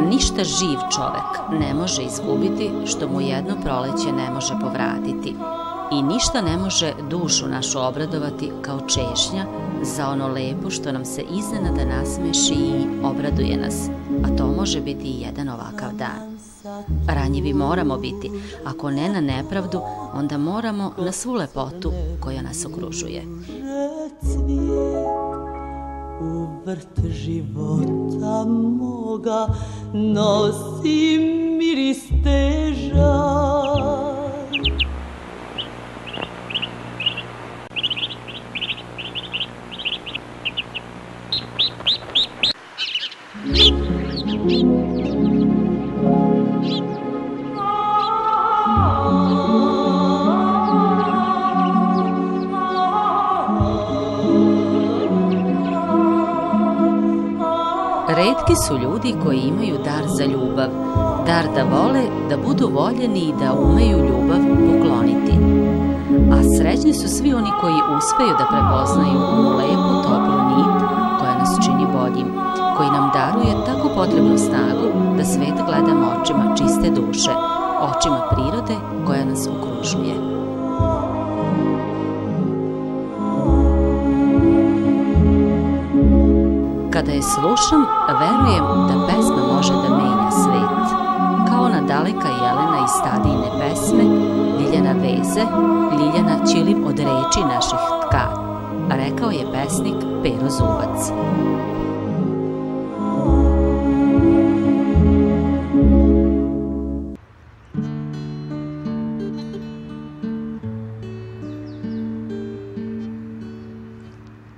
Ništa živ čovek ne može izgubiti što mu jedno proleće ne može povratiti i ništa ne može dušu našu obradovati kao češnja za ono lepo što nam se iznenada nasmeši i obraduje nas, a to može biti i jedan ovakav dan. Ranjivi moramo biti, ako ne na nepravdu, onda moramo na svu lepotu koja nas okružuje. U vrt života moga nosi miris težak. Retki su ljudi koji imaju dar za ljubav, dar da vole, da budu voljeni i da umeju ljubav pokloniti. A srećni su svi oni koji uspeju da prepoznaju onu lepu, toplu nit koja nas čini boljim, koji nam daruje tako potrebnu snagu da svet gledamo očima čiste duše, očima prirode koja nas okružuje. Kada je slušam, verujem da pesma može da menja svet. Kao ona daleka Jelena iz Tadijine pesme, Ljiljana veze, Ljiljana ćilim od reči naših tka, rekao je pesnik Pero Zubac.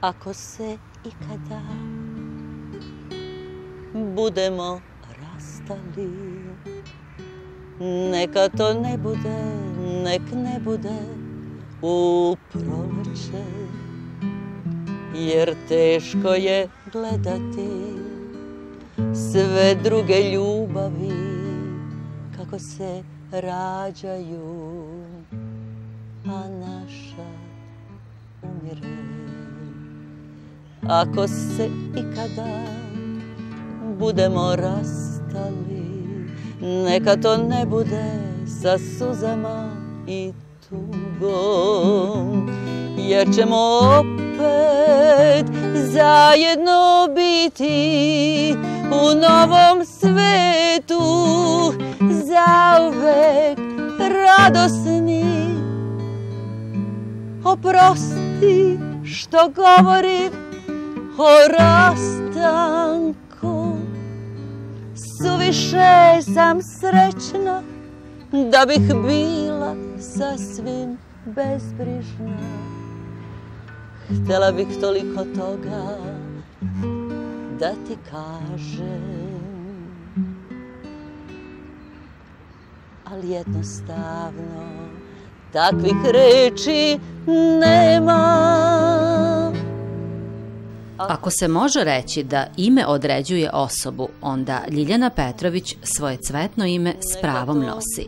Ako se ikada budemo rastali, neka to ne bude, nek ne bude u proleće, jer teško je gledati sve druge ljubavi kako se rađaju, a naša umire. Ako se ikada budemo rastali, neka to ne bude sa suzama i tugom, jer ćemo opet zajedno biti u novom svetu, zauvek radosni. Oprosti što govorim o rastanku, suviše sam srećna da bih bila sasvim bezbrižna. Htjela bih toliko toga da ti kažem, ali jednostavno takvih reči nema. Ako se može reći da ime određuje osobu, onda Ljiljana Petrović svoje cvetno ime s pravom nosi.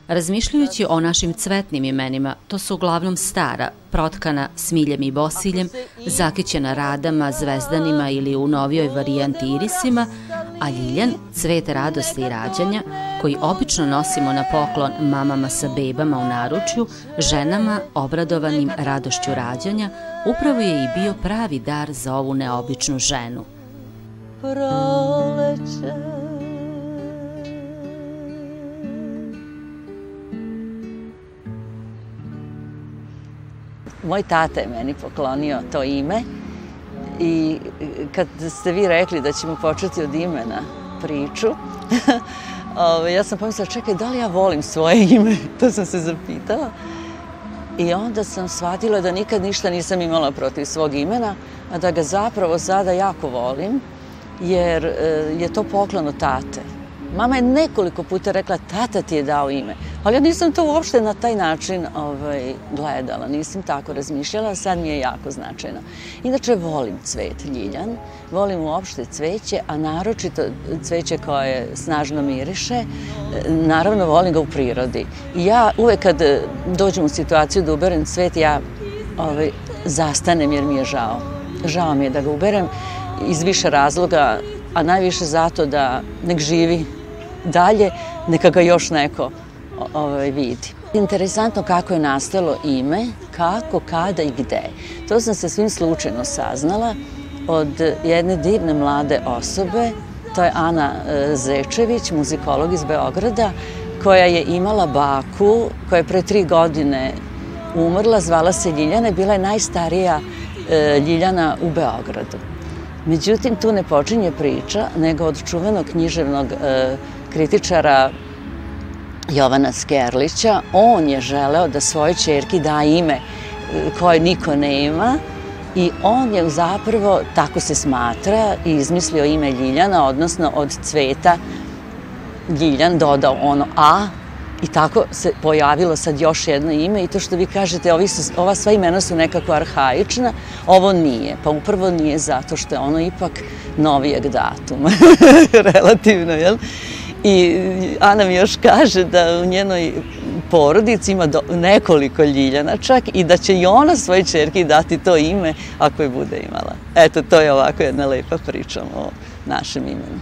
Razmišljajući o našim cvetnim imenima, to su uglavnom stara, protkana smiljem i bosiljem, zakićena radama, zvezdanima ili u novijoj varijanti irisima, a Ljiljan, cvet radosti i rađanja, koji obično nosimo na poklon mamama sa bebama u naručju, ženama obradovanim radošću rađanja, upravo je i bio pravi dar za ovu neobičnu ženu. Proleće. Moj tata je meni poklonio to ime I kad ste vi rekli da ćemo početi od imena priču, ja sam pomislila, čekaj, da li ja volim svoje ime? To sam se zapitala. I onda sam shvatila da nikad ništa nisam imala protiv svog imena, a da ga zapravo sada jako volim, jer je to poklon od tate. Mama je nekoliko puta rekla, tata ti je dao ime, ali ja nisam to uopšte na taj način gledala, nisam tako razmišljala, sad mi je jako značajno. Inače, volim cvet ljiljan, volim uopšte cveće, a naročito cveće koje snažno miriše, naravno volim ga u prirodi. I ja uvek kad dođem u situaciju da uberem cvet, ja zastanem jer mi je žao. Žao mi je da ga uberem iz više razloga, a najviše zato da nek živi dalje, neka ga još neko vidi. Interesantno kako je nastalo ime, kako, kada i gde. To sam se svim slučajno saznala od jedne divne mlade osobe, to je Ana Zečević, muzikolog iz Beograda, koja je imala baku, koja je pre 3 godine umrla, zvala se Ljiljana, bila je najstarija Ljiljana u Beogradu. Međutim, tu ne počinje priča, nego od čuvenog književnog kritičara Jovana Skerlića. On je želeo da svojoj ćerki da ime koje niko nema i on je zapravo, tako se smatra, izmislio ime Ljiljana, odnosno od cveta Ljiljan dodao ono A i tako se pojavilo sad još jedno ime i to što vi kažete, ova sva imena su nekako arhaična, ovo nije. Pa upravo nije zato što je ono ipak novijeg datuma, relativno, jel? I Ana mi još kaže da u njenoj porodici ima nekoliko Ljiljana čak i da će i ona svojoj ćerki dati to ime ako je bude imala. Eto, to je ovako jedna lepa priča o našem imenu.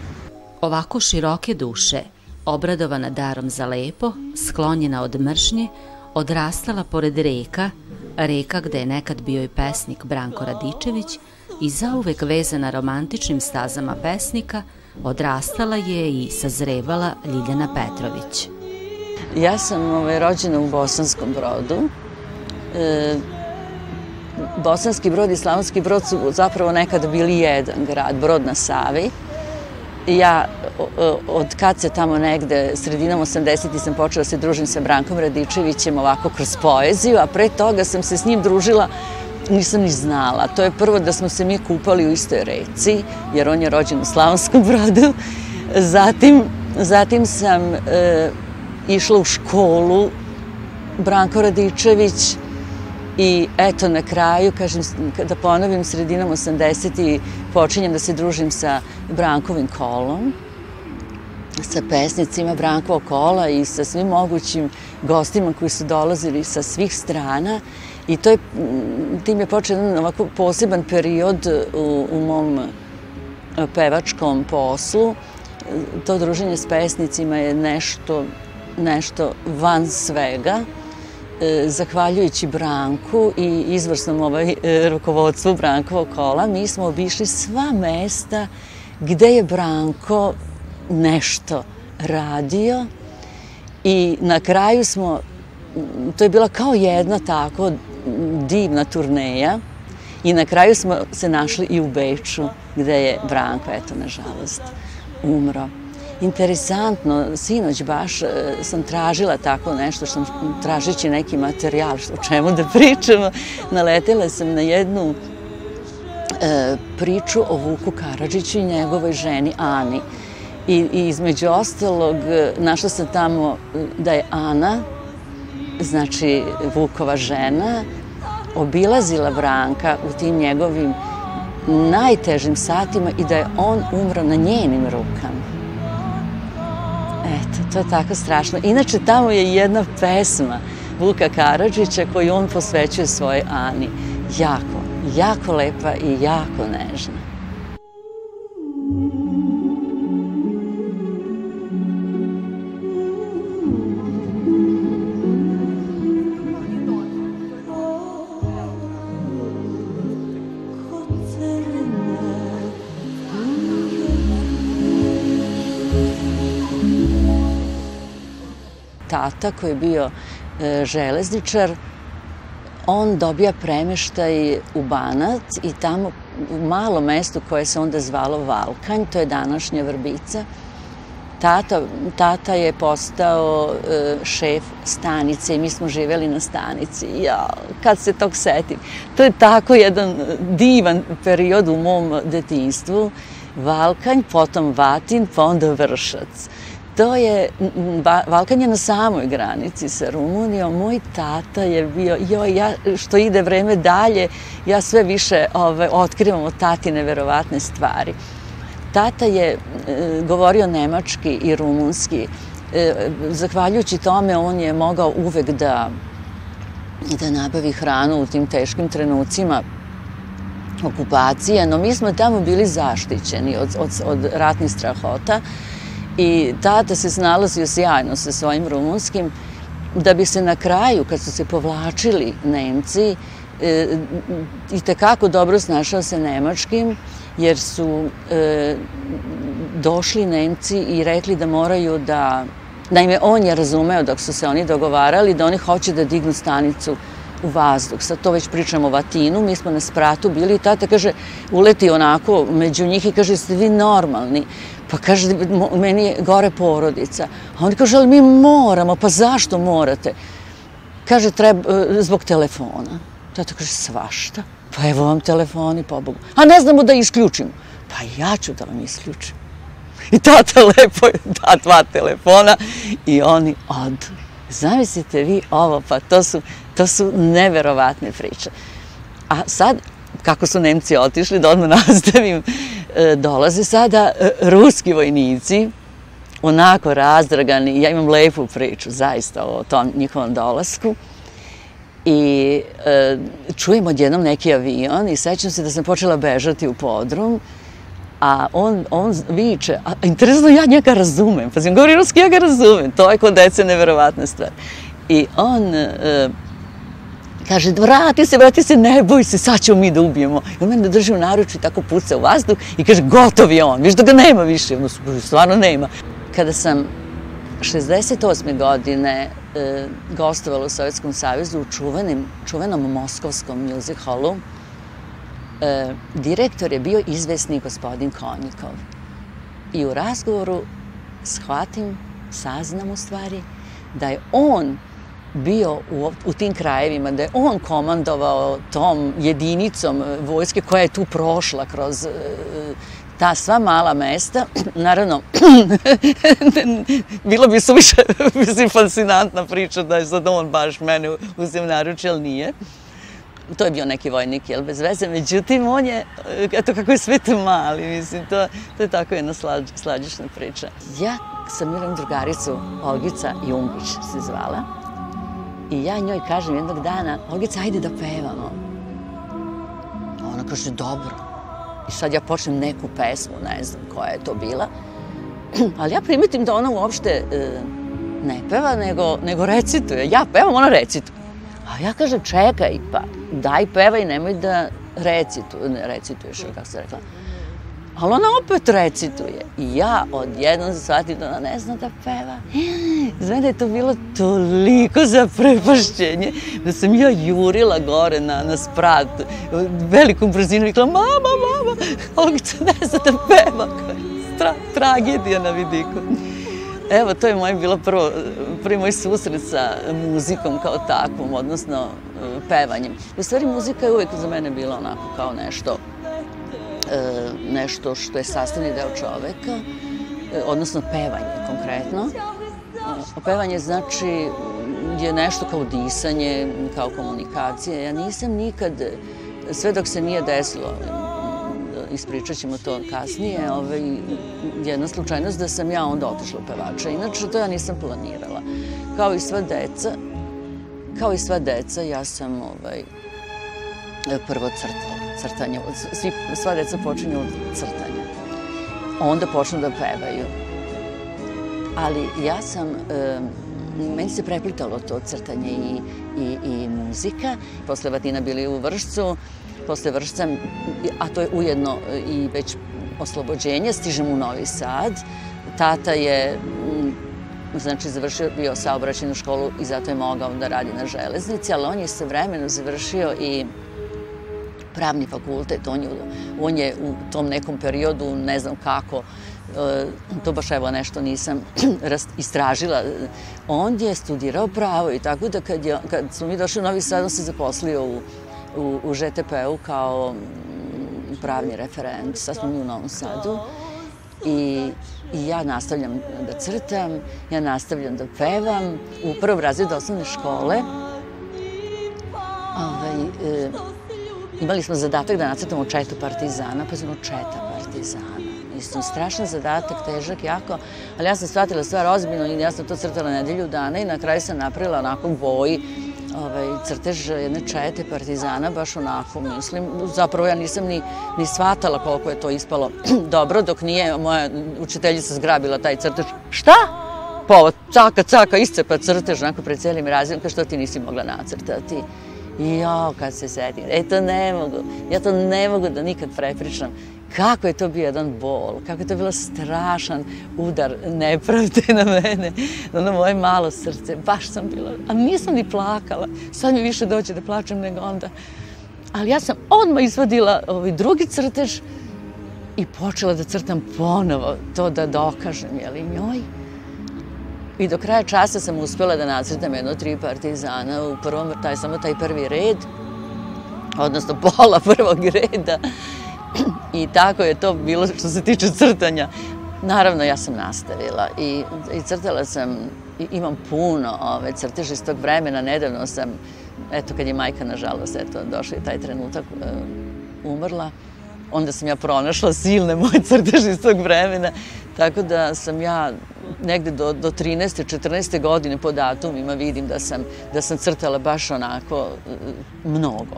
Ovako široke duše, obradovana darom za lepo, sklonjena od mržnje, odrastala pored reka gde je nekad bio i pesnik Branko Radičević i zauvek vezana romantičnim stazama pesnika, odrastala je i sazrevala Ljiljana Petrović. Ja sam rođena u Bosanskom Brodu. Bosanski Brod i Slavonski Brod su zapravo nekada bili jedan grad, Brod na Savi. Ja, od kad se tamo negde, sredinom 80-ih sam počela da se družim sa Brankom Radičevićem ovako kroz poeziju, a pre toga sam se s njim družila, nisam ni znala. To je prvo da smo se mi kupali u istoj reci, jer on je rođen u Slavonskom Brodu. Zatim sam išla u školu Branko Radičević i eto na kraju, kažem, da ponovim, sredinom 80-ih počinjem da se družim sa Brankovim kolom, sa pesnicima Brankovog kola i sa svim mogućim gostima koji su dolazili sa svih strana i tim je počeo jedan ovako poseban period u mom pevačkom poslu. To druženje s pesnicima je nešto van svega. Zahvaljujući Branku i izvrsnom rukovodstvu Brankovog kola, mi smo obišli sva mesta gde je Branko nešto radio i na kraju to je bila kao jedna tako divna turneja i na kraju smo se našli i u Beču gde je Branko, eto, nažalost, umro. Interesantno, sinoć baš sam tražila tako nešto, tražeći neki materijal, o čemu da pričamo, naletela sam na jednu priču o Vuku Karadžiću i njegovoj ženi Ani. I između ostalog, našla sam tamo da je Ana, znači Vukova žena, obilazila Branka u tim njegovim najtežim satima i da je on umro na njenim rukama. Eto, to je tako strašno. Inače, tamo je jedna pesma Vuka Karadžića koju on posvećuje svojoj Ani. Jako, jako lepa i jako nežna. Tata koji je bio železničar, on dobija premeštaj u Banat i tamo u malom mestu koje se onda zvalo Valkanj, to je današnja Vrbica. Tata je postao šef stanice i mi smo živeli na stanici. Ja, kad se tog setim. To je tako jedan divan period u mom detinjstvu. Valkanj, potom Vatin, pa onda Vršac. Valkanj je na samoj granici sa Rumunijom. Moj tata je bio, što ide vreme dalje, ja sve više otkrivam od tati neverovatne stvari. Tata je govorio nemački i rumunski. Zahvaljujući tome on je mogao uvek da nabavi hranu u tim teškim trenucima okupacije, no mi smo tamo bili zaštićeni od ratnih strahota i tata se snalazio sjajno sa svojim rumunskim, da bi se na kraju, kad su se povlačili Nemci, i tekako dobro snašao sa nemačkim, jer su došli Nemci i rekli da moraju da... Naime, on je razumeo dok su se oni dogovarali da oni hoće da dignu stanicu u vazduh. Sad to već pričamo o Vatinu, mi smo na spratu bili i tata, kaže, uleti onako među njih i kaže, ste vi normalni? Pa kaže, meni je gore porodica. A oni kaže, ali mi moramo, pa zašto morate? Kaže, zbog telefona. Tata kaže, svašta. Pa evo vam telefoni, pobogu. A ne znamo da isključimo. Pa ja ću da vam isključim. I tata lepo da 2 telefona i oni odu. Zamislite vi ovo, pa to su neverovatne priče. A sad, kako su Nemci otišli, da odmah nastavim, dolaze sada ruski vojnici, onako razdragani. Ja imam lepu priču, zaista, o tom njihovom dolasku. I čujem odjednom neki avion i sećam se da sam počela bežati u podrum, a on viče, a interesantno ja njega razumem, pa sam govori ruski, ja ga razumem, to je kod dece neverovatna stvar. I on kaže, vrati se, ne boj se, sad ćemo mi da ubijemo. I on mene drži u naručju i tako puca u vazduh i kaže, gotov je on, viš da ga nema više, stvarno nema. Kada sam 68. godine gostovala u Sovjetskom savezu u čuvenom moskovskom music hallu, direktor je bio izvesni gospodin Konjikov. I u razgovoru saznam u stvari, da je on bio u tim krajevima, da je on komandovao tom jedinicom vojske koja je tu prošla kroz ta sva mala mesta. Naravno, bilo bi suviše fascinantna priča da je sad on baš mene uzeo naručje, ali nije. To je bio neki vojnik, jel, bez veze. Međutim, on je, eto kako je svet mali, mislim, to je tako jedna slađišna priča. Ja sam imala drugaricu, Olgica Jungić se zvala, i ja njoj kažem jednog dana, Olgica, ajde da pevamo. Ona kaže, dobro. I sad ja počnem neku pesmu, ne znam koja je to bila, ali ja primetim da ona uopšte ne peva, nego recituje. Ja pevam, ona recituje. A ja kažem, čekaj, pa daj pevaj, nemoj da recituješ, kako se rekla. Ali ona opet recituje. I ja odjednom shvatim da ona ne zna da peva. Znam da je to bilo toliko zaprepašćenje da sam ja jurila gore na sprat velikom brzinom i rekla, mama, Olgica ne zna da peva. Tragedija na vidiku. Evo, to je bilo prvi moj susret sa muzikom kao takvom, odnosno pevanjem. U stvari, muzika je uvijek za mene bila onako kao nešto što je sastavni deo čoveka, odnosno pevanje konkretno. Pevanje znači je nešto kao disanje, kao komunikacija. Ja nisam nikad, sve dok se nije desilo, ispričat ćemo to kasnije, jedna slučajnost da sam ja onda otišla u pevača. Inače, to ja nisam planirala. Kao i sva deca, ja sam prvo crtanje. Sva deca počinju od crtanja. Onda počnu da pevaju. Ali ja sam, meni se preplitalo to crtanje i muzika. Posle Vatina bili u Vršcu, posle Vršca, a to je ujedno i već oslobođenje, stižem u Novi Sad. Tata je, znači, završio bio saobraćajnu školu i zato je mogao da radi na železnici, ali on je istovremeno završio i pravni fakultet, on je u tom nekom periodu, ne znam kako, to baš evo nešto nisam istražila, on je studirao pravo i tako da kad smo mi došli u Novi Sad, on se zaposlio u ŽTP-u kao pravni referent, sad smo mi u Novom Sadu i ja nastavljam da crtam, ja nastavljam da pevam u prvom razredu osnovne škole. Imali smo zadatak da nacrtamo četu partizana, pa smo četa partizana. Mislim, strašan zadatak, težak jako, ali ja sam shvatila stvar ozbiljno i ja sam to crtala nedelju dana i na kraju sam napravila onako u boji crtež jedne čete partizana, baš onako, mislim. Zapravo ja nisam ni shvatala koliko je to ispalo dobro, dok nije moja učiteljica zgrabila taj crtež. Šta? Pa ovo, caka, iscepa crtež, onako pred cijelim razredom, kao što ti nisi mogla nacrtati. I jao, kad se setim, to ne mogu, ja to ne mogu da nikad prepričam. Kako je to bio jedan bol, kako je to bilo strašan udar nepravde na mene, na ono moje malo srce, baš sam bila, a nisam ni plakala, sad mi više dođe da plačem nego onda. Ali ja sam odmah izvadila drugi crtež i počela da crtam ponovo, to da dokažem, njoj. I do kraja časa sam uspjela da nacrtam 3 partizana u prvom, samo taj prvi red, odnosno pola prvog reda. I tako je to bilo što se tiče crtanja. Naravno, ja sam nastavila i crtala sam, imam puno crteža iz tog vremena. Nedavno sam, eto, kad je majka, nažalost, došla i taj trenutak, umrla, onda sam ja pronašla silne moje crteže iz tog vremena, tako da sam ja negde do 13. 14. godine po datumima vidim da sam crtala baš onako mnogo.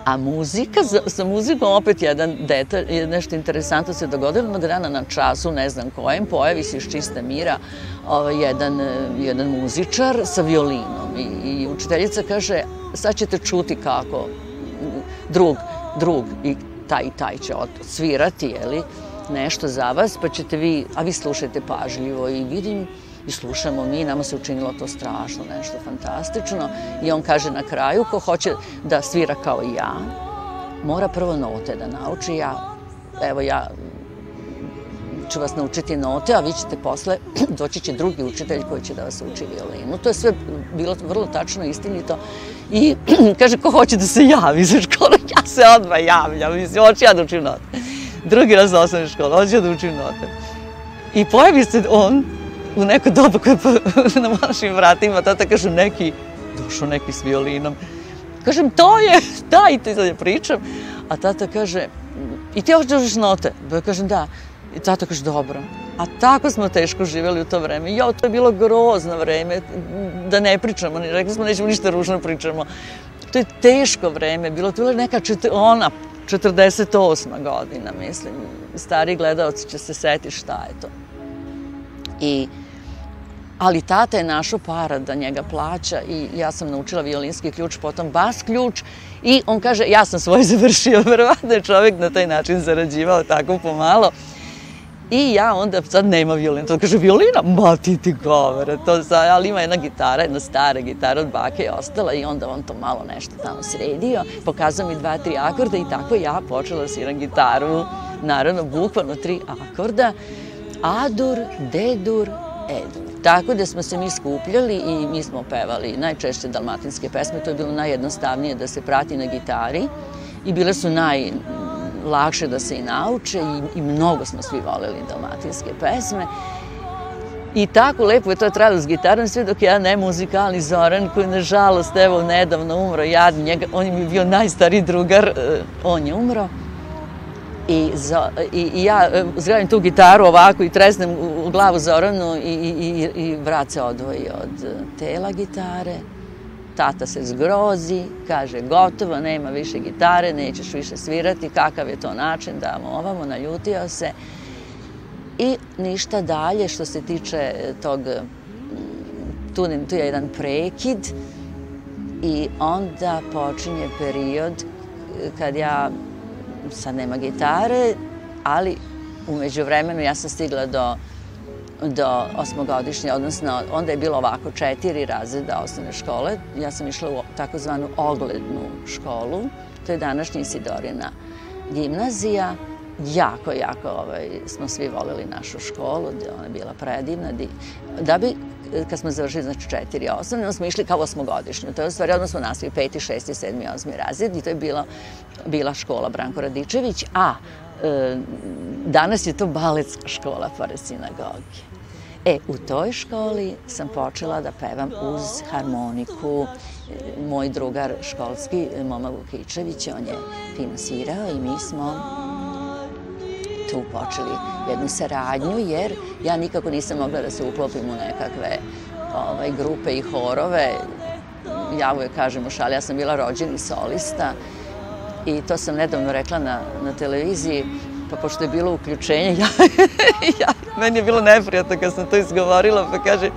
A muzika, sa muzikom opet jedan detalj, nešto interesantno se dogodilo jednog dana na času, ne znam kojem, pojavi se iz čista mira jedan muzičar sa violinom i učiteljica kaže, sad ćete čuti kako drug i taj će svirati, nešto za vas, pa ćete vi, a vi slušajte pažljivo i vidim, i slušamo mi, nama se učinilo to strašno, nešto fantastično. I on kaže na kraju, ko hoće da svira kao i ja, mora prvo note da nauči. Ja ću vas naučiti note, a vi ćete posle, doći će drugi učitelj koji će da vas uči violinu. To je sve bilo vrlo tačno, istinito. I kaže, ko hoće da se javi za školu, ja se odmah javljam, mislim, hoću ja da učim note. Drugi raz za osnovne škole, hoću ja da učim note. I pojavi se on, u neko doba koje na vašim vratima, tata kaže, došao neki s violinom. Kažem, to je, dajte da pričam. A tata kaže, i ti hoćeš da učiš note? Ja kažem, da. I tata kaže, dobro. A tako smo teško živjeli u to vreme. To je bilo grozno vreme, da ne pričamo. Rekli smo, nećemo ništa ružno pričamo. To je teško vreme, bilo to je neka 48. godina, mislim. Stari gledalci će se setiti šta je to. Ali tata je našao para da njega plaća i ja sam naučila violinski ključ, potom bas ključ i on kaže, ja sam svoje završio, verovatno je čovjek na taj način zarađivao tako pomalo. I ja onda, sad nema violina, to kaže, violina? Ma ti govore, ali ima jedna gitara, jedna stara gitara od bake je ostala i onda on to malo nešto tamo sredio, pokazao mi 2-3 akorda i tako ja počela da sviram gitaru, naravno, bukvalno 3 akorda, A-dur, D-dur, E-dur. Tako da smo se mi skupljali i mi smo pevali najčešće dalmatinske pesme, to je bilo najjednostavnije da se prati na gitari i bile su najlakše da se i nauče i mnogo smo svi voleli dalmatinske pesme. I tako lepo je to trajalo s gitarom sve dok ja ne muzikalni Zoran koji nažalost evo nedavno umro, on je mi bio najstariji drugar, on je umro. I ja zgravim tu gitaru ovako i tresnem u glavu Zoranu i vrat se odvoji od tela gitare. Tata se zgrozi, kaže gotovo, nema više gitare, nećeš više svirati, kakav je to način, damo ovamo, naljutio se. I ništa dalje što se tiče tog, tu je jedan prekid i onda počinje period kad ja sad nema gitare, ali umeđu vremenu ja sam stigla do 8-godišnje, odnosno onda je bilo ovako 4 razreda osnovne škole. Ja sam išla u takozvanu oglednu školu to je današnja Isidorina gimnazija. Jako smo svi voleli našu školu, ona je bila predivna. Da bi, kad smo završili, znači 4 osnovne, onda smo išli kao 8-godišnju. To je u stvari, odmah smo nastavili 5., 6., 7., 8. razred i to je bila škola Branko Radičević, a danas je to baletska škola pored sinagoge. U toj školi sam počela da pevam uz harmoniku. Moj drugar školski, Moma Vukičević, on je finansirao i mi smo tu počeli jednu saradnju, jer ja nikako nisam mogla da se uklopim u nekakve grupe i horove. Ja uvijek kažem u šali, ja sam bila rođeni solista i to sam nedavno rekla na televiziji, pa pošto je bilo uključenje, meni je bilo neprijatno kad sam to izgovorila, pa kaže,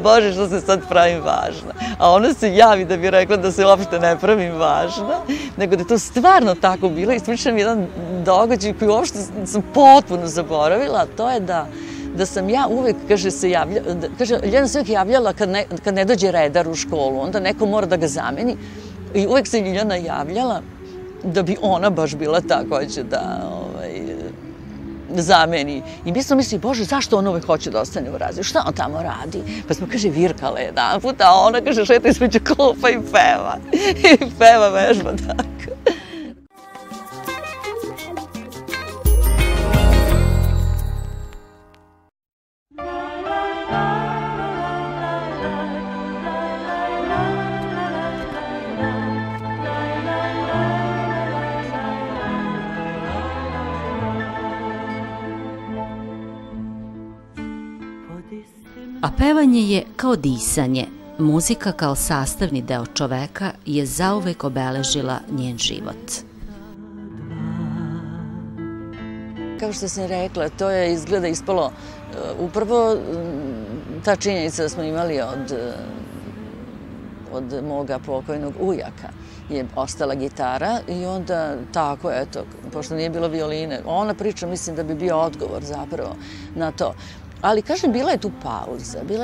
Bože, što se sad pravim važna. A ona se javi da bi rekla da se uopšte ne pravim važna, nego da je to stvarno tako bilo. Ispričam jedan događaj koji uopšte sam potpuno zaboravila, a to je da sam ja uvek, kaže, Ljiljana se uvek javljala kad ne dođe redar u školu, onda neko mora da ga zameni i uvek se Ljiljana javljala da bi ona baš bila ta koja će da zameni. I mi smo mislili, Bože, zašto on uvek hoće da ostane u razredu? Šta on tamo radi? Pa smo, kaže, virkala jedan put, a ona, kaže, šeta između klupa i peva. I peva, vežba, tako. A pevanje je kao disanje. Muzika kao sastavni deo čoveka je zauvek obeležila njen život. Kao što sam rekla, to je izgleda ispalo upravo ta činjenica da smo imali od moga pokojnog ujaka je ostala gitara i onda tako, eto, pošto nije bilo violine, ona priča, mislim da bi bio odgovor zapravo na to. Ali, kažem, bila je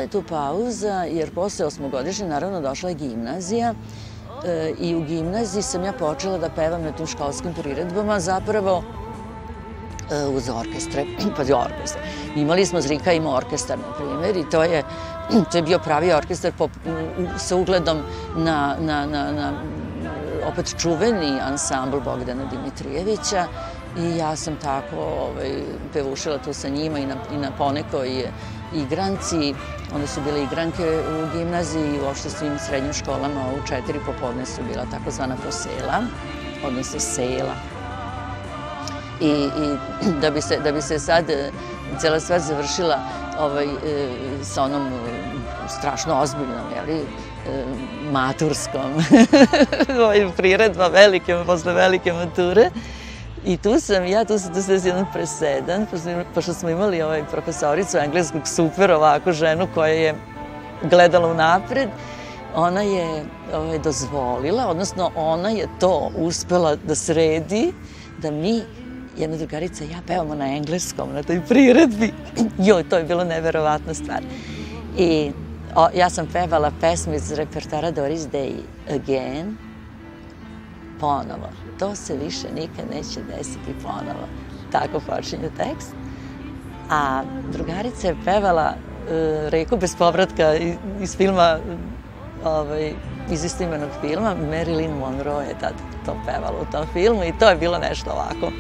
tu pauza, jer posle 8-godišnje, naravno, došla je gimnazija i u gimnaziji sam ja počela da pevam na tim školskim priredbama, zapravo uz orkestre, pazi, orkestre. Imali smo Zrika, ima orkestar, na primjer, i to je bio pravi orkestar sa ugledom na opet čuveni ansambl Bogdana Dimitrijevića. I ja sam tako pevušila tu sa njima i na ponekoj igranci. Onda su bile igranke u gimnaziji i uopšte svim srednjim školama. U 4 popodne su bila takozvana posela, odnosno sela. I da bi se sad cijela stvar završila sa onom strašno ozbiljnom, maturskom priredba posle velike mature. I tu se desi jedan presedan, pošto smo imali profesoricu engleskog, super ovako ženu koja je gledala unapred, ona je dozvolila, odnosno ona je to uspela da sredi, da mi, jedna drugarica i ja, pevamo na engleskom, na toj priredbi. Joj, to je bilo neverovatna stvar. I ja sam pevala pesmu iz repertoara Doris Day, Again, ponovo. To se više nikad neće desiti ponovo. Tako počinje tekst. A drugarica je pevala Reku bez povratka iz filma, iz istoimenog filma. Marilyn Monroe je tad to pevala u tom filmu i to je bilo nešto ovako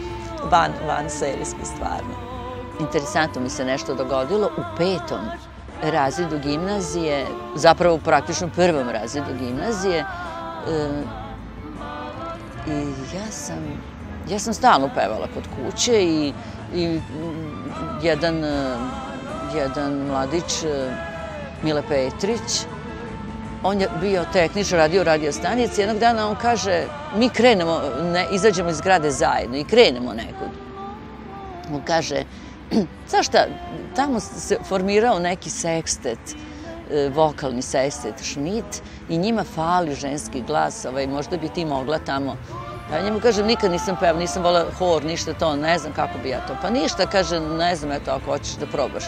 van serijski stvarno. Interesantno mi se nešto dogodilo u 5. razredu gimnazije, zapravo praktično u 1. razredu gimnazije. I ja sam stalno pevala kod kuće i jedan mladić, Mile Petrić, on je bio tehničar, radio u radio stanici. Jednog dana on kaže, mi krenemo, izađemo iz zgrade zajedno i krenemo nekud. On kaže, znaš šta, tamo se formirao neki sekstet, vokalni sekstet Schmidt i njima fali ženski glas, možda bi ti mogla tamo. Ja njemu kažem, nikad nisam pevala, nisam volila hor, ništa to, ne znam kako bi ja to. Pa ništa, kaže, ne znam, eto, ako hoćeš da probaš.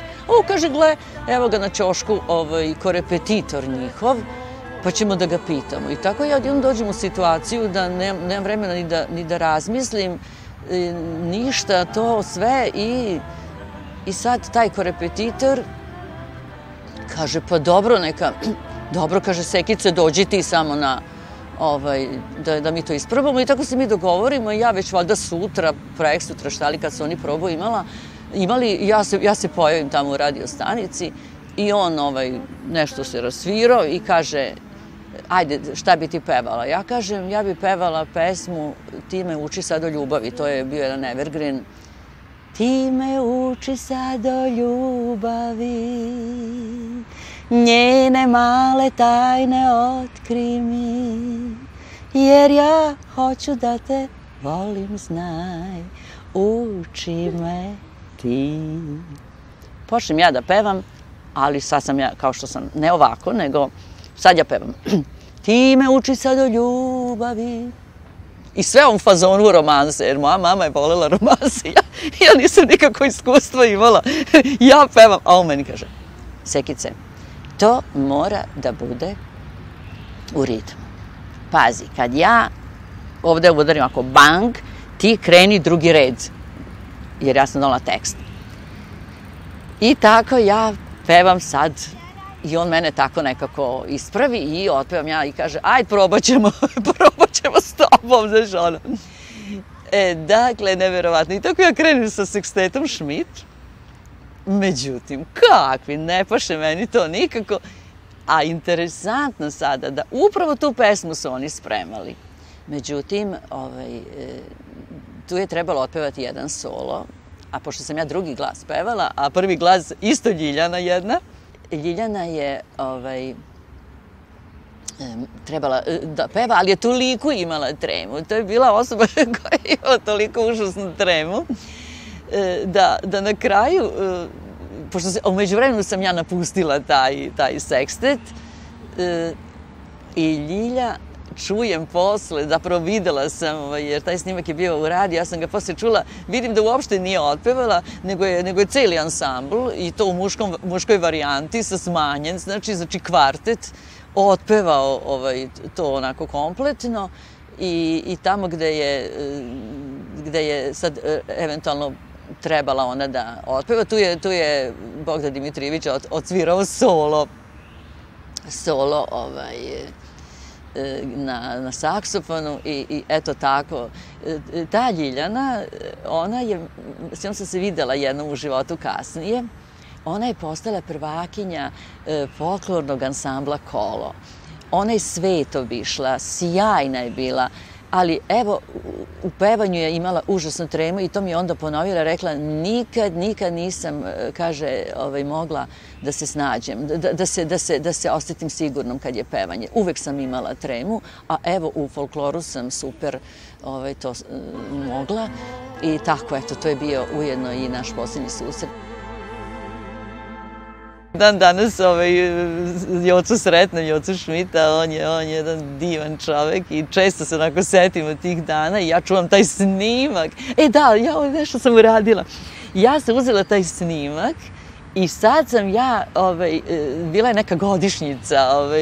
Kaže, gle, evo ga na ćošku korepetitor njihov, pa ćemo da ga pitamo. I tako ja odjednom dođem u situaciju da nemam vremena ni da razmislim, ništa, to sve i sad taj korepetitor kaže, pa dobro, dobro, kaže, Sekice, dođi ti samo da mi to isprobamo i tako se mi dogovorimo i ja već valjda sutra, preksutra, šta li, kad su oni probu imali, ja se pojavim tamo u radio stanici i on nešto se rasvirao i kaže, ajde, šta bi ti pevala? Ja kažem, ja bi pevala pesmu Ti me uči sad o ljubavi, to je bio jedan evergreen. Ti me uči sad o ljubavi, njene male tajne otkri mi, jer ja hoću da te volim, znaj, uči me ti. Počnem ja da pevam, ali sad sam ja, kao što sam, ne ovako, nego sad ja pevam. Ti me uči sad o ljubavi. I sve u fazonu romanse, jer moja mama je volela romanse. Ja nisam nikako iskustva imala. Ja pevam, a on meni kaže, Sekice, to mora da bude u ritmu. Pazi, kad ja ovde udarim ako bang, ti kreni drugi red, jer ja sam donala tekst. I tako ja pevam sad, i on mene tako nekako ispravi i otpevam ja i kaže, ajde probat ćemo s tobom, znaš ono. Dakle, neverovatno. I tako ja krenem sa sekstetom Schmidt. Međutim, kakvi, ne paše meni to nikako. A interesantno sada da upravo tu pesmu su oni spremali. Međutim, tu je trebalo otpevati jedan solo, a pošto sam ja drugi glas pevala, a prvi glas isto Ljiljana jedna, Ljiljana je trebala da peva, ali je toliko imala tremu. To je bila osoba koja je imala toliko užasnu tremu da na kraju, pošto umeđu vremenu sam ja napustila taj sekstet i Ljilja čujem posle, zapravo videla sam, jer taj snimak je bio u radiju, ja sam ga posle čula, vidim da uopšte nije otpevala, nego je celi ansambl i to u muškoj varijanti sa smanjen, znači kvartet, otpevao to onako kompletno i tamo gde je sad eventualno trebala ona da otpeva, tu je Bogdan Dimitrijević odsvirao solo na saksofonu i eto tako. Ta Ljiljana, s njom sam se videla jednom u životu kasnije, ona je postala prvakinja folklornog ansambla Kolo. Ona je svet obišla, sjajna je bila, ali evo, u pevanju je imala užasnu tremu i to mi je onda ponovila, rekla, nikad nisam, kaže, mogla da se snađem, da se osjetim sigurnom kad je pevanje. Uvek sam imala tremu, a evo, u folkloru sam super to mogla i tako, eto, to je bio ujedno i naš posljednji susret. Dan danas Jocu sretnem, Jocu Schmidta, on je jedan divan čovek i često se onako setimo tih dana i ja čuvam taj snimak. Da, ja nešto sam uradila. Ja sam uzela taj snimak i sad sam ja, bila je neka godišnjica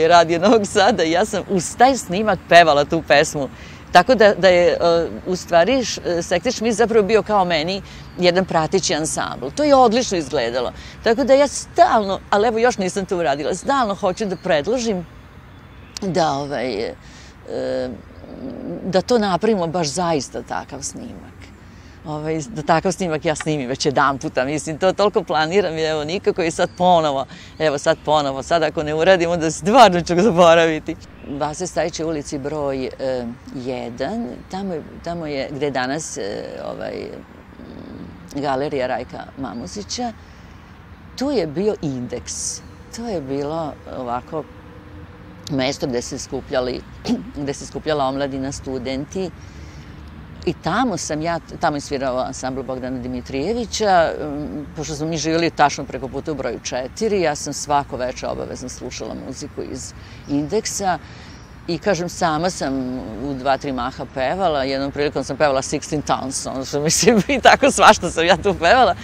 Radio Novog Sada i ja sam uz taj snimak pevala tu pesmu. Tako da je, u stvari, Sektet Schmidt zapravo bio kao meni jedan prateći ansambl. To je odlično izgledalo. Tako da ja stalno, ali evo još nisam to uradila, stalno hoću da predložim da to napravimo baš zaista takav snimak. Da takav snimak ja snimim već jedan puta, mislim, to toliko planiram i evo nikako i sad ponovo, sad ako ne uradim, onda stvarno ću ga zaboraviti. Vase Stajića ulici broj 1, tamo je gde je danas galerija Rajka Mamuzića, tu je bio Indeks. To je bilo ovako mesto gde se skupljala omladina, studenti. I tamo je svirao ansambl Bogdana Dimitrijevića, pošto smo mi živjeli tačno preko puta u broju 4, ja sam svako večer obavezno slušala muziku iz Indeksa i kažem, sama sam u 2-3 maha pevala, jednom prilikom sam pevala 16 Towns, mislim, i tako svašta sam ja tu pevala.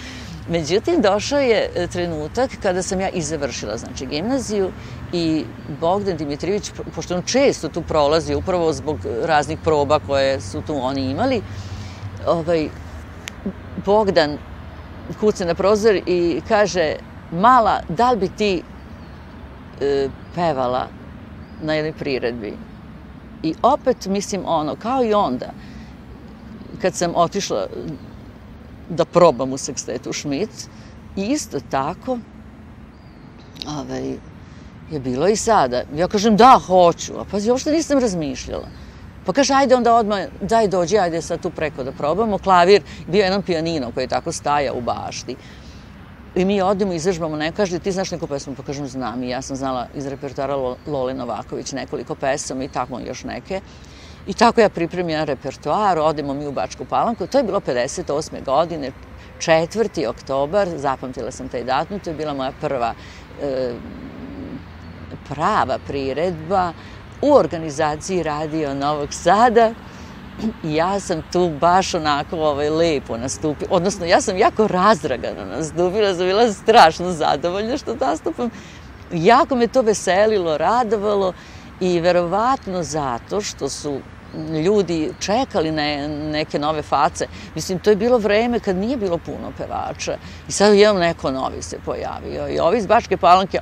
Međutim, došao je trenutak kada sam ja i završila, znači, gimnaziju i Bogdan Dimitrijević, pošto on često tu prolazi, upravo zbog raznih proba koje su tu oni imali, Bogdan kuca na prozor i kaže: "Mala, da li bi ti pevala na jednoj priredbi?" I opet, mislim, kao i onda, kad sam otišla da probam u sekstetu Schmidt, i isto tako je bilo i sada. Ja kažem: "Da, hoću." A pazi, uopšte nisam razmišljala. Pa kaže: "Ajde onda odmah, daj dođi, ajde sad tu preko da probamo." Klavir, bio jedan pijanino koji je tako stajao u bašti. I mi odemo, izvežbamo, ne kaže: "Ti znaš neku pesmu?" Pa kažem: "Znam." I ja sam znala iz repertoara Lole Novaković nekoliko pesama i tako još neke. I tako ja pripremim jedan repertoar, odemo mi u Bačku Palanku. To je bilo 58. godine, 4. oktobar, zapamtila sam taj datum, to je bila moja prva prava priredba u organizaciji Radio Novog Sada. I ja sam tu baš onako lepo nastupila, odnosno ja sam jako razdragano nastupila, sam bila strašno zadovoljna što nastupam. Jako me to veselilo, radovalo i verovatno zato što su ljudi čekali neke nove face. Mislim, to je bilo vreme kad nije bilo puno pevača i sad jednom neko novi se pojavio. I ovi iz Bačke Palanke,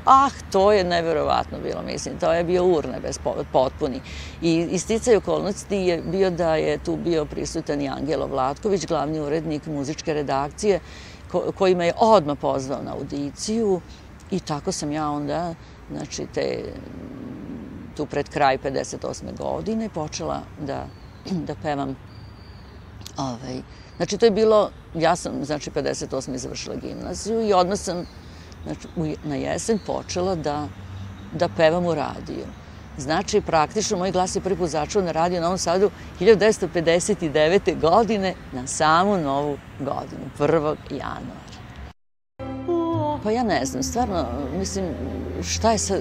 to je neverovatno bilo, mislim, to je bio urnebes potpuni. I sticaj okolnosti je bio da je tu bio prisutan i Angelo Vlatković, glavni urednik muzičke redakcije, koji me je odmah pozvao na audiciju i tako sam ja onda, znači, tu pred kraj 58. godine počela da pevam. Znači, to je bilo, ja sam, znači, 58. završila gimnaziju i odmah sam, znači, na jesen počela da pevam u radiju. Znači, praktično, moj glas je prvi put začuo na radiju na Novom Sadu 1959. godine, na samu novu godinu, 1. januara. Pa ja ne znam, stvarno, mislim,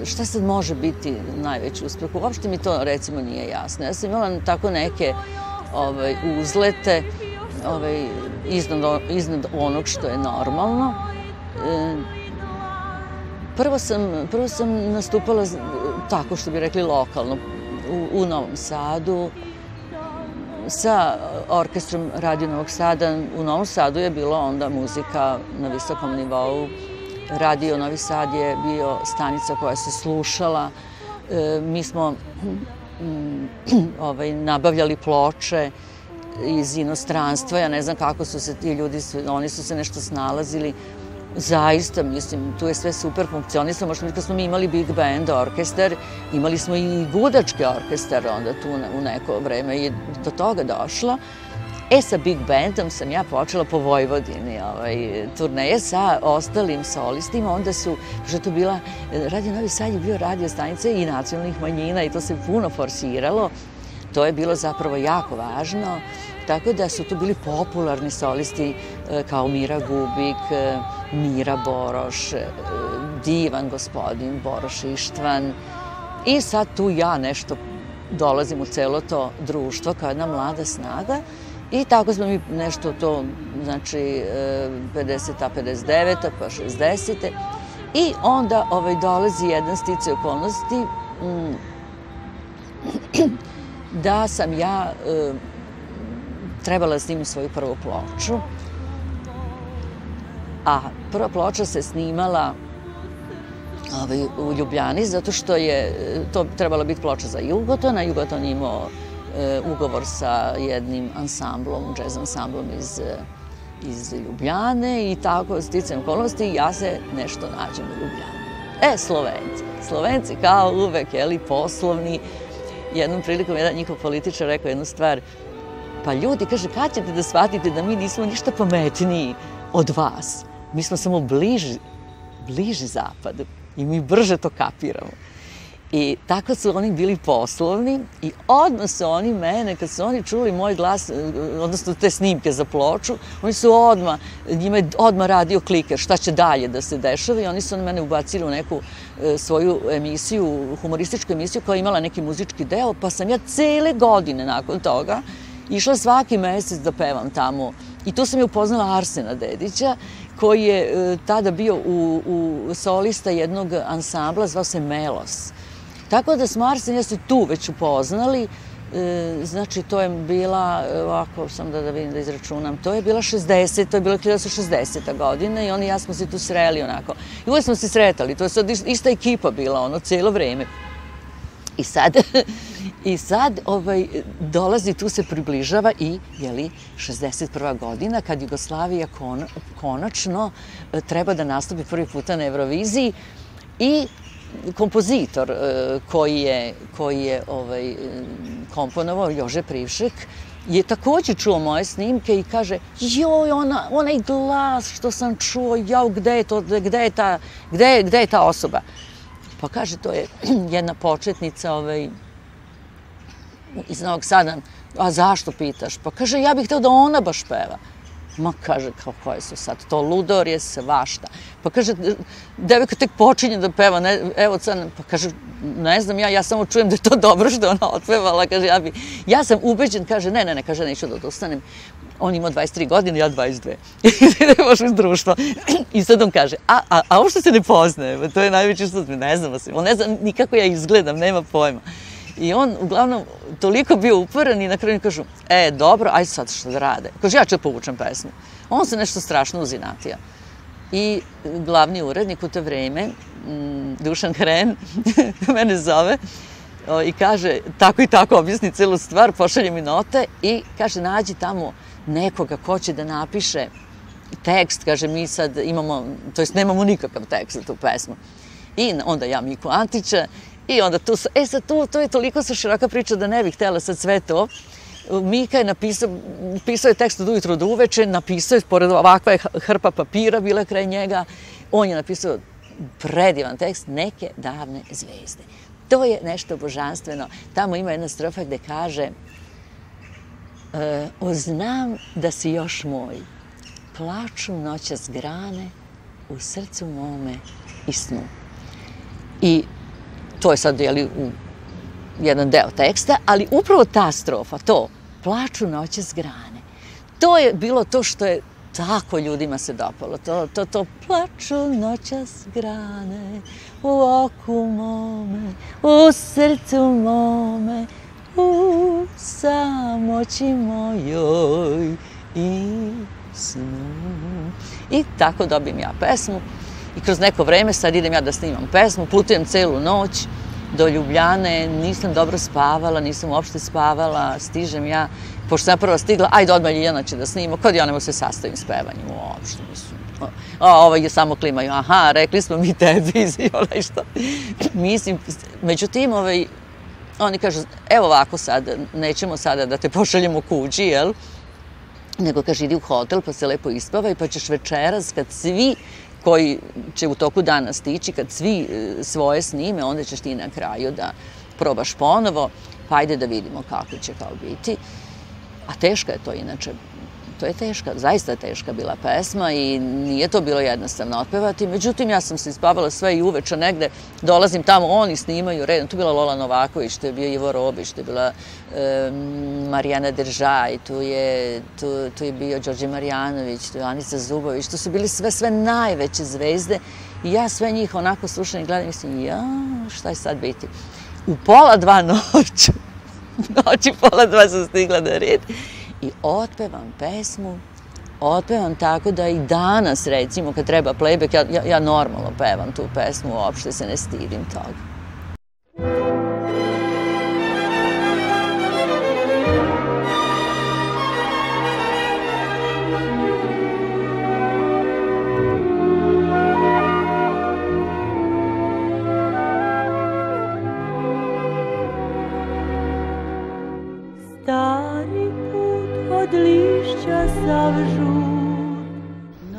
šta sad može biti najveći uspeh? Uopšte mi to, recimo, nije jasno. Ja sam imala tako neke uzlete iznad onog što je normalno. Prvo sam nastupala tako, što bi rekli, lokalno, u Novom Sadu, sa orkestrom Radio Novog Sada. U Novom Sadu je bilo onda muzika na visokom nivou. Radio Novi Sad je bio stanica koja se slušala. Mi smo nabavljali ploče iz inostranstva. Ja ne znam kako su se ti ljudi, oni su se nešto snalazili. Zaista, mislim, tu je sve super funkcionisalo. Možda kad smo mi imali big band orkestar, imali smo i gudački orkestar onda tu u neko vreme i do toga došlo. Sa big bandom sam ja počela po Vojvodini turneje sa ostalim solistima. Onda su, pošto je to bila, Radio Novi Sad je bio radio stanica i nacionalnih manjina i to se puno forsiralo. To je bilo zapravo jako važno. Tako da su tu bili popularni solisti kao Mira Gubik, Mira Boroš, divan gospodin Boroš Ištvan. I sad tu ja nešto dolazim u celo to društvo kao jedna mlada snaga. I tako smo mi nešto to, znači, 50-a, 59-a, pa 60-te. I onda dolazi jedan sticaj okolnosti da sam ja trebala da snimim svoju prvu ploču. A prva ploča se snimala u Ljubljani, zato što je to trebala biti ploča za Jugoton, a Jugoton je imao ugovor sa jednim ansamblom, džez ansamblom iz Ljubljane i tako sticajem okolnosti ja se nešto nađem u Ljubljani. Slovenci kao uvek, poslovni. Jednom prilikom jedan njihov političar rekao jednu stvar: "Pa ljudi, kaže, kad ćete da shvatite da mi nismo ništa pametniji od vas? Mi smo samo bliži zapadu i mi brže to kapiramo." I tako su oni bili poslovni i odmah su oni mene, kad su oni čuli moj glas, odnosno te snimke za ploču, oni su njima je odmah radio kliker šta će dalje da se dešava i oni su mene ubacili u neku svoju emisiju, humorističku emisiju koja je imala neki muzički deo, pa sam ja cele godine nakon toga išla svaki mesec da pevam tamo I tu sam je upoznala Arsena Dedića, koji je tada bio u solista jednog ansambla, zvao se Melos. Tako da smo Arsen i ja se tu već upoznali, znači to je bila, ovako sam da vidim da izračunam, to je bila 1960. godina i on i ja smo se tu sreli onako. I uvijek smo se sretali, to je sad ista ekipa bila ono cijelo vreme. I sad dolazi, tu se približava i, jeli, 61. godina, kad Jugoslavija konačno treba da nastupi prvi puta na Euroviziji i kompozitor koji je komponovao, Jože Privšek, je također čuo moje snimke i kaže, joj, onaj glas što sam čuo, jao, gde je ta osoba? Pa kaže, to je jedna početnica iz Novog Sada. A zašto pitaš? Pa kaže, ja bih hteo da ona baš peva. Ma kaže, koje su sad, to ludor je svašta. Pa kaže, devojka tek počinje da peva, evo sad, pa kaže, ne znam ja samo čujem da je to dobro što je ona otpevala, kaže, ja sam ubeđen, kaže, ne, kaže, neću da odustanem. On ima 23 godine, ja 22. I možemo iz društva. I sad on kaže, a ovo što se ne poznaje, to je najveći što ne znamo se, on ne zna ni kako ja izgledam, nema pojma. I on, uglavnom, toliko bio uporan i na kraju kažu, dobro, ajde sad što da rade. Kaže, ja ću povučem pesmu. On se nešto strašno uzinatija. I glavni urednik u to vreme, Dušan Hren, mene zove i kaže, tako i tako objasni celu stvar, pošalje mi note i kaže, nađi tamo nekoga ko će da napiše tekst, kaže, mi sad imamo, to jest nemamo nikakav tekst za tu pesmu. I onda ja Miku Antića, i onda tu, sad to je toliko sa široka priča da ne bih htjela sad sve to. Mika je napisao je tekst od ujutro do uveče, napisao je, pored ovakva je hrpa papira bila kraj njega, on je napisao predivan tekst, Neke davne zvezde. To je nešto božanstveno. Tamo ima jedna strofa gde kaže, znam da si još moj, plaču noćas grane u srcu mome i snu. I to je sad, jeli, jedan deo teksta, ali upravo ta strofa, to, plaču noćas grane, to je bilo to što je tako ljudima se dopalo. To plaču noćas grane u oku mome, u srcu mome, u samoći mojoj i snu. I tako dobijem ja pesmu. I kroz neko vreme sad idem ja da snimam pesmu, putujem celu noć do Ljubljane, nisam dobro spavala, nisam uopšte spavala, stižem ja, pošto sam prvo stigla, ajde odmah Ljiljana će da snima, kod ja ne mogu se sastavim s pevanjem uopšte, mislim. Ovo je samo klimaju, aha, rekli smo mi tebi, onaj što. Mislim, međutim, oni kažu, evo ovako sad, nećemo sada da te pošaljemo kući, jel? Nego kaže, idi u hotel pa se lepo ispavaj, pa ćeš večeras kad svi koji će u toku dana stići, kad svi svoje snime, onda ćeš ti na kraju da probaš ponovo, pa ajde da vidimo kako će kao biti. A teška je to inače. To je teška, zaista teška bila pesma i nije to bilo jednostavno otpevati. Međutim, ja sam se ispavala sve i uveče negde, dolazim tamo, oni snimaju redom. Tu je bila Lola Novaković, tu je bio Ivo Robić, tu je bila Marijana Držaj, tu je bio Đorđe Marjanović, tu je Anica Zubović, tu su bili sve najveće zvezde i ja sve njih onako slušam i gledam i mislim, šta je sad biti? U 1:30 noći 1:30 sam stigla da redim. I otpevam pesmu, otpevam tako da i danas, recimo, kad treba playback, ja normalno pevam tu pesmu, uopšte se ne stidim toga.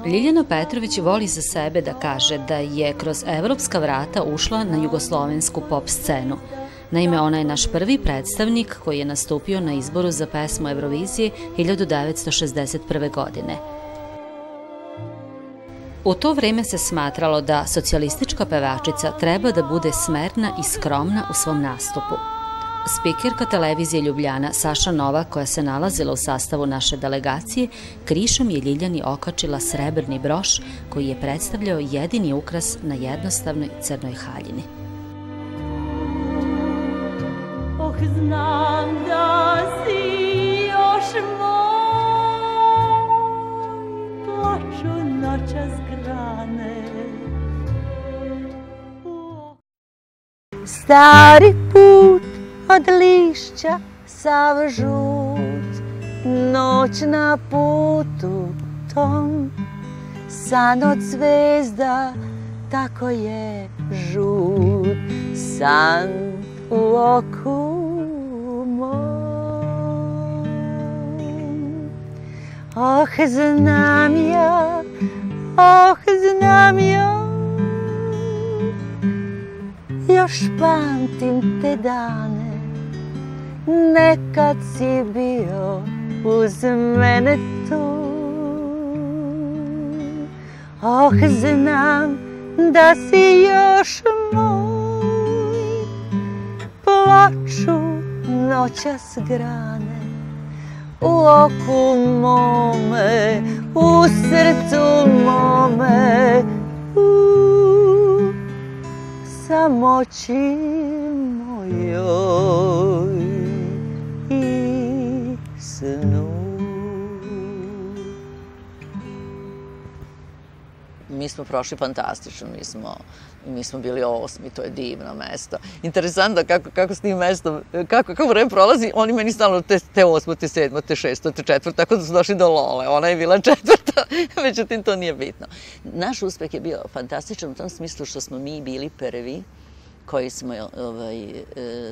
Ljiljana Petrović voli za sebe da kaže da je kroz evropska vrata ušla na jugoslovensku pop scenu. Naime, ona je naš prvi predstavnik koji je nastupio na izboru za pesmu Eurovizije 1961. godine. U to vreme se smatralo da socijalistička pevačica treba da bude smerna i skromna u svom nastupu. Spikerka televizije Ljubljana Saša Novak, koja se nalazila u sastavu naše delegacije, krišom je Ljiljani okačila srebrni broš koji je predstavljao jedini ukras na jednostavnoj crnoj haljini. Oh, znam da si još moj, plaču noćas grane. Stari put od lišća sav žut, noć na putu tom, san od zvezda tako je žut, san u oku mom. Oh, znam ja, još pamtim te dane, nekad si bio uz mene tu. Oh, znam da si još moj, plaču noćas grane, u oku mome, u srcu mome, u samoći mojoj i snu. Mi smo prošli fantastično, mi smo bili 8. To je divno mesto. Interesantno kako s tim mestom, kako vreme prolazi, oni meni stalno te 8, te 7, te 6, te 4, tako da su došli do Lole, ona je bila 4, međutim to nije bitno. Naš uspeh je bio fantastičan u tom smislu što smo mi bili prvi koji smo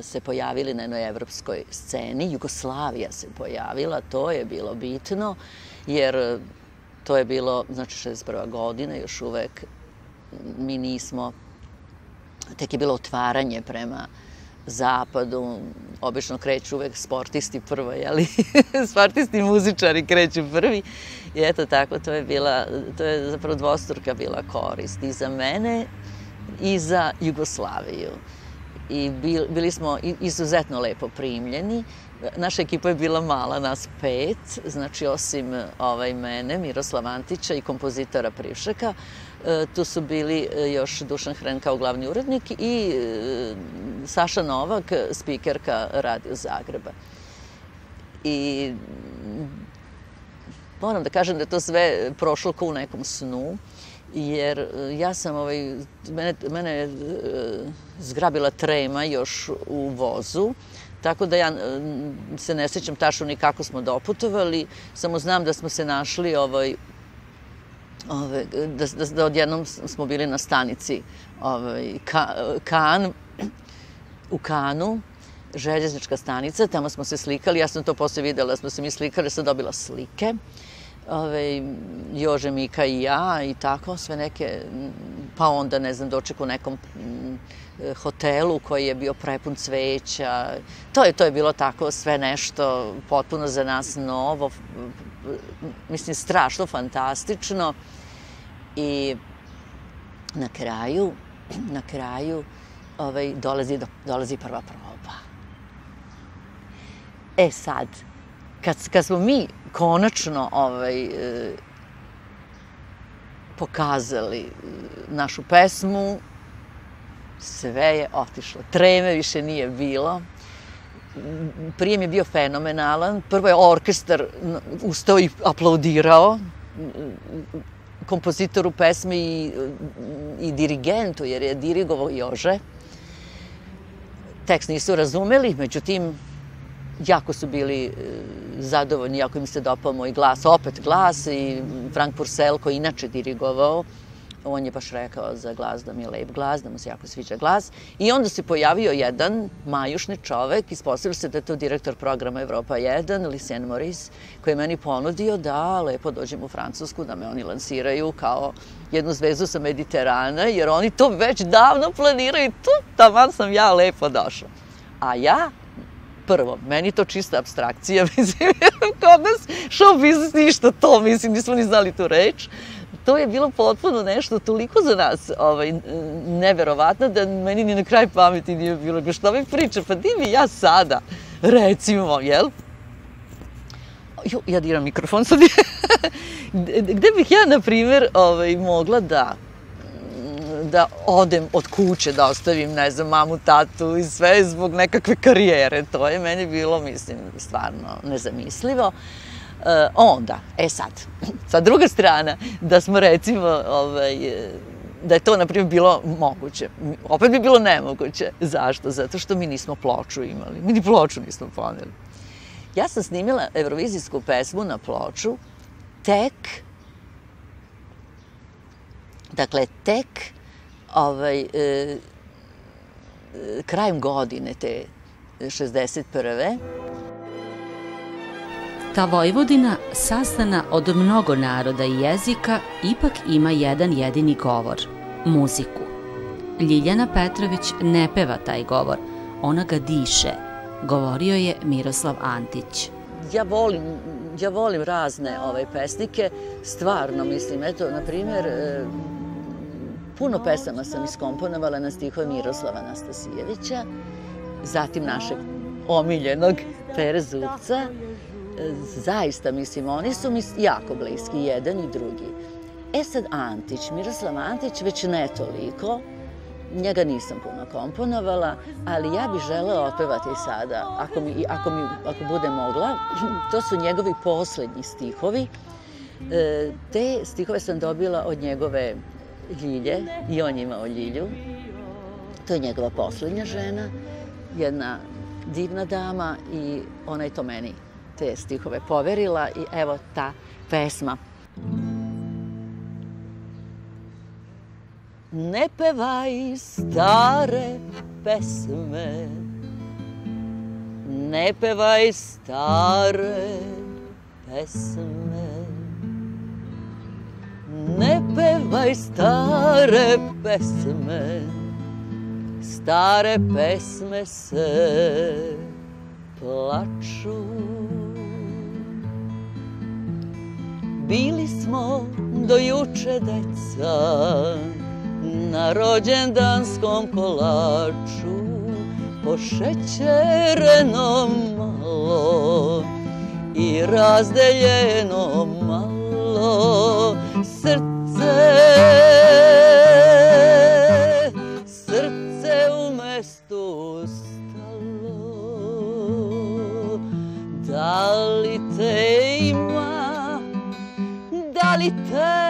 se pojavili na jednoj evropskoj sceni. Jugoslavija se pojavila, to je bilo bitno, jer to je bilo, znači 61. godina, još uvek mi nismo, tek je bilo otvaranje prema zapadu, obično kreću uvek sportisti prvo, jeli? Sportisti i muzičari kreću prvi. I eto tako, to je zapravo dvostruka bila korist i za mene i za Jugoslaviju. I bili smo izuzetno lepo primljeni. Naša ekipa je bila mala, nas 5, znači osim mene, Miroslava Antića i kompozitora Privšeka, tu su bili još Dušan Hren kao glavni urednik i Saša Novak, spikerka Radio Zagreba. I moram da kažem da je to sve prošlo kao u nekom snu, jer ja sam, mene je zgrabila trema još u vozu, tako da ja se ne sjećam tačno ni kako smo doputovali, samo znam da smo se našli, da odjednom smo bili na stanici u Kanu, željeznička stanica, tamo smo se slikali, ja sam to posle videla, da smo se mi slikali, sam dobila slike, Jože, Mika i ja i tako, sve neke, pa onda, ne znam, doček u nekom hotelu koji je bio prepun cveća. To je bilo tako sve nešto potpuno za nas novo, mislim, strašno fantastično. I na kraju dolazi prva proba. E sad, kad smo mi konačno pokazali našu pesmu, sve je otišlo. Treme više nije bilo. Prijem je bio fenomenalan. Prvo je orkestar ustao i aplaudirao kompozitoru pesme i dirigentu, jer je dirigovao Jože. Tekst nisu razumeli, međutim, jako su bili zadovoljni, jako im se dopao moj glas, opet glas, i Frank Purcell, koji inače dirigovao, on je baš rekao za glas da mi je lep glas, da mu se jako sviđa glas. I onda se pojavio jedan majušni čovek, ispostavilo se da je to direktor programa Evropa 1, Lucien Moris, koji je meni ponudio da lepo dođem u Francusku, da me oni lansiraju kao jednu zvezdu sa Mediterana, jer oni to već davno planiraju i tu taman sam ja lepo došla. A ja, prvo, meni to čista apstrakcija, mislim, kod nas show business ništa to, mislim, nismo ni znali tu reč. to je bilo potpuno nešto toliko za nas neverovatno da meni ni na kraj pameti nije bilo. Što mi priča, pa di mi ja sada, recimo, jel? Ja diram mikrofon sad. Gde bih ja, na primjer, mogla da odem od kuće, da ostavim, ne znam, mamu, tatu i sve zbog nekakve karijere. To je meni bilo, mislim, stvarno nezamislivo. Onda, sad druga strana, da smo recimo, da je to, na primjer, bilo moguće. Opet bi bilo nemoguće. Zašto? Zato što mi nismo ploču imali. Mi ni ploču nismo poneli. Ja sam snimila eurovizijsku pesmu na ploču tek krajem godine te 61. Ta Vojvodina, sazdana od mnogo naroda i jezika, ipak ima jedan jedini govor – muziku. Ljiljana Petrović ne peva taj govor, ona ga diše, govorio je Miroslav Antić. Ja volim razne pesnike, stvarno mislim, eto, na primjer, puno pesama sam iskomponovala na stihove Miroslava Anastasijevića, zatim našeg omiljenog Pere Zupca. Zaista, mislim, oni su mi jako bliski, jedan i drugi. Sad Antić, Miroslav Antić, već ne toliko, njega nisam puno komponovala, ali ja bih želela otpevati sada, ako bude mogla. To su njegovi poslednji stihovi. Te stihove sam dobila od njegove Ljilje, i on je imao Ljilju. To je njegova poslednja žena, jedna divna dama, i ona je to meni te stihove poverila, i evo ta pesma. Ne pevaj stare pesme, ne pevaj stare pesme, ne pevaj stare pesme, stare pesme se plaču. Bili smo do juče deca na rođendanskom kolaču, pošećereno malo i razdeljeno malo. Srce u mestu stalo. Da li te ima, da li te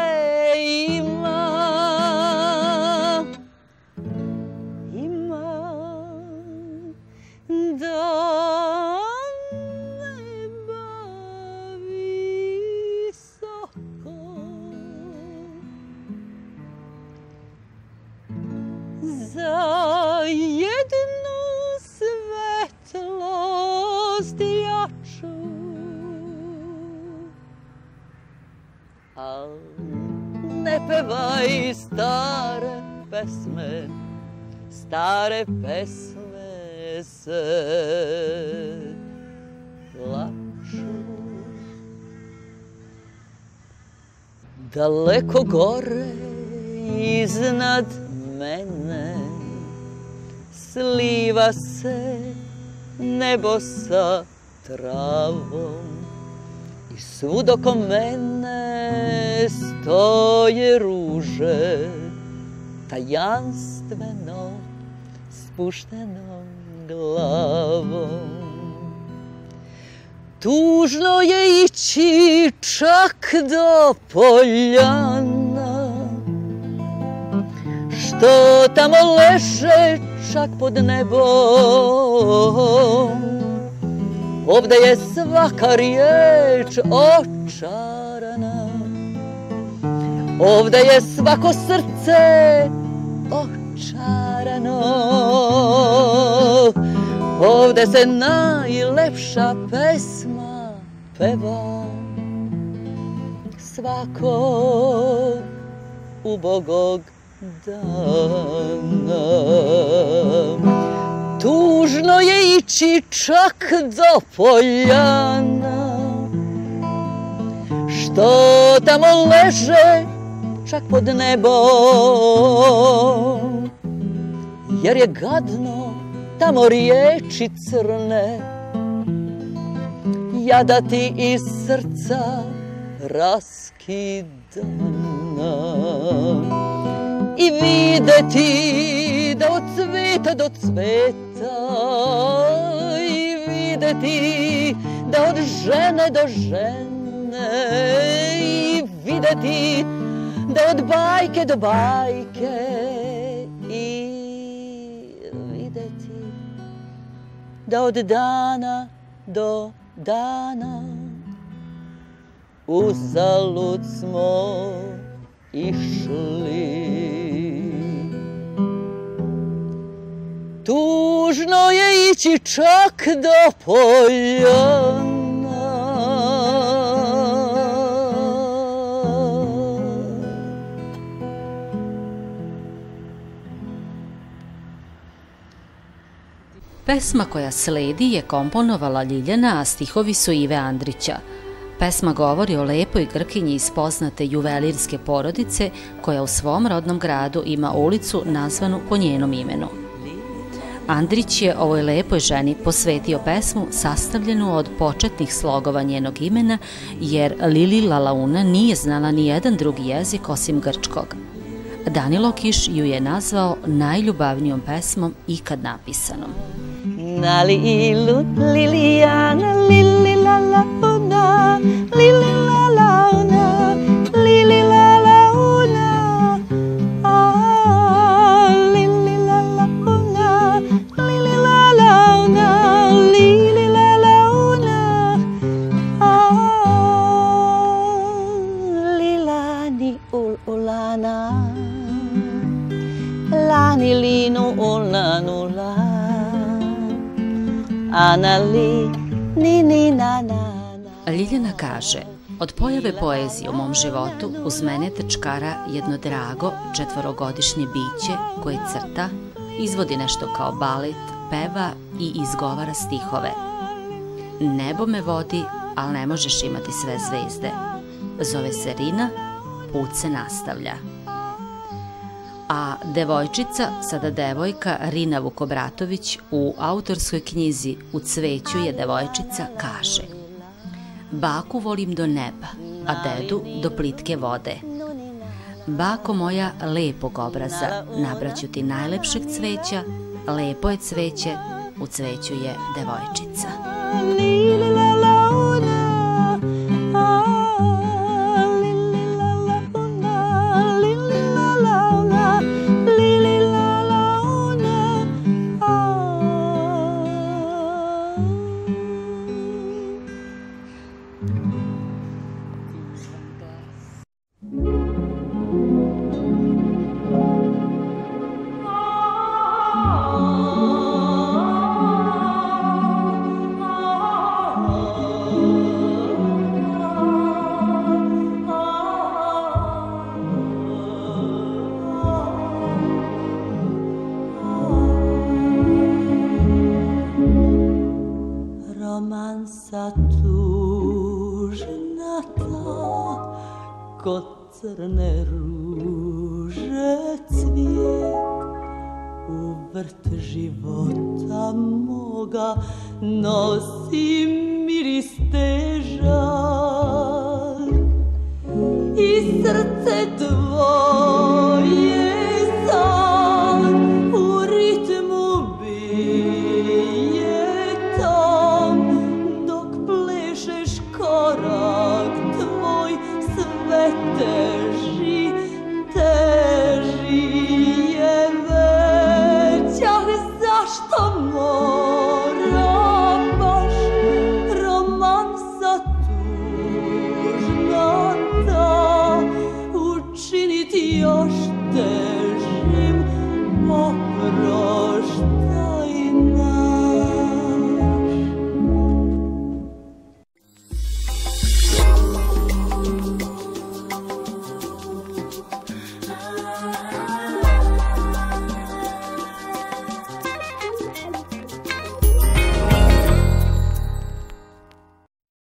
ima? Ima da neba visoko, za jednu svetlost jaču, al ne pevaj stare pesme, stare pesme se plaču. Daleko gore iznad mene sliva se nebo sa travom, i svud oko mene stoje ruže tajanstveno spuštenom glavom. Tužno je ići čak do poljana, što tamo leže čak pod nebom. Ovde je svaka riječ očarana, ovde je svako srce očarano, ovde se najlepša pesma peva svakog ubogog dana. Tužno je ići čak do poljana, što tamo leže čak pod nebom, jer je gadno tamo riječi crne, jada ti iz srca raskidana. I videti da od cveta do cveta, i videti da od žene do žene, i videti da od bajke do bajke, i videti da od dana do dana uzalud smo išli. Tužno je ići čak do poljana. Pesma koja sledi je komponovala Ljiljana, a stihovi su Ive Andrića. Pesma govori o lepoj Grkinji iz poznate juvelirske porodice koja u svom rodnom gradu ima ulicu nazvanu po njenom imenu. Andrić je ovoj lepoj ženi posvetio pesmu sastavljenu od početnih slogova njenog imena, jer Lili Lalauna nije znala ni jedan drugi jezik osim grčkog. Danilo Kiš ju je nazvao najljubavnijom pesmom ikad napisanom. Na lilu Lilijana, Lili Lalauna, Lili Lalauna, Lili Lalauna, Lili Lalauna, Lili Lalauna, Lili Lalauna, Lilani ulana, Lani linu ulanula, Anali, ni ni na na. Ljiljana kaže: od pojave poezije u mom životu uz mene tečkara jedno drago četvorogodišnje biće koje crta, izvodi nešto kao balet, peva i izgovara stihove. Nebo me vodi, ali ne možeš imati sve zvezde. Zove se Rina, put se nastavlja. A devojčica, sada devojka Rina Vukobratović u autorskoj knjizi U cveću je devojčica kaže: baku volim do neba, a dedu do plitke vode. Bako moja lepog obraza, nabraću ti najlepšeg cveća, lepo je cveće, u cveću je devojčica. Romansa tužna ta, ko crne ruže cvijet, u vrt života moga nosi miris težak i srce tvoje sam u ritmu bije tam, dok plešeš korak tvoj sve težak.